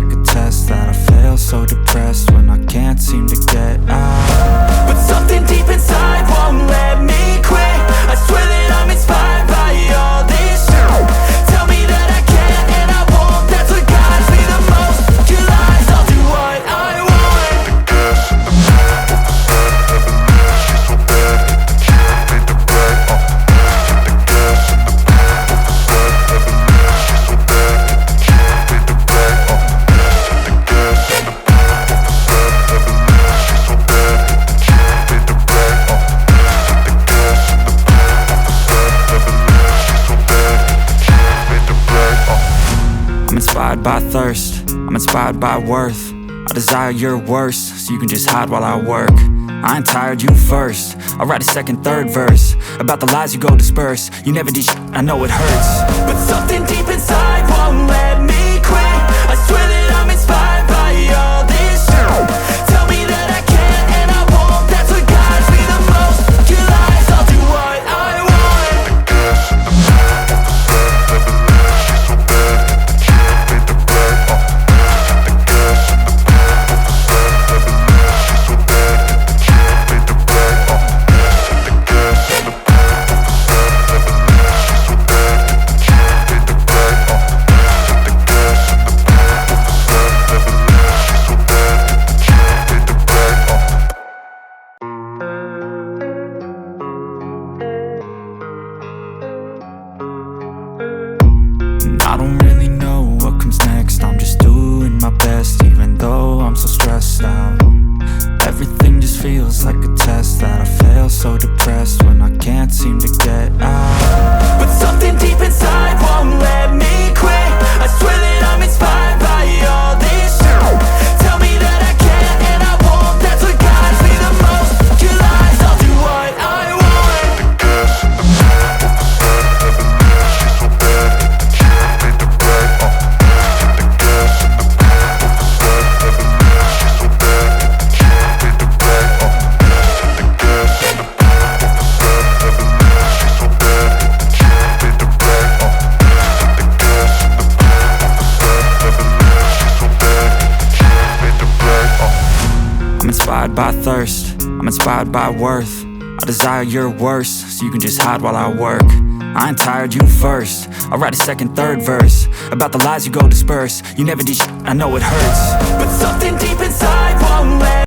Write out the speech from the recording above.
like a test that I fail, so depressed when I can't seem to get out. But something deep inside won't let me quit. I swear that I'm inspired by all this shit. Tell me that I can't and I won't. That's what guides me the most. Your lies, I'll do what I want. I'm inspired by thirst, I'm inspired by worth. I desire your worst, so you can just hide while I work. I ain't tired, you first. I'll write a second, third verse about the lies you go disperse. You never did shit, I know it hurts. But something deep inside won't let me quit. I swear that I'm inspired by all this shit. Tell me that I can't and I won't. That's what guides me the most. Your lies, I'll do what I want. I don't really know what comes next. I'm just doing my best, even though I'm so stressed out. Everything just feels like a test that I fail, so depressed when I can't seem to get out. But something deep inside won't let me quit. I swear that I'm inspired by all this shit. Tell me that I can't and I won't. That's what guides me the most. Your lies, I'll do what I want. I'm inspired by thirst, I'm inspired by worth. I desire your worst, so you can just hide while I work. I ain't tired, you first. I'll write a second, third verse about the lies you go disperse. You never did shit, I know it hurts. But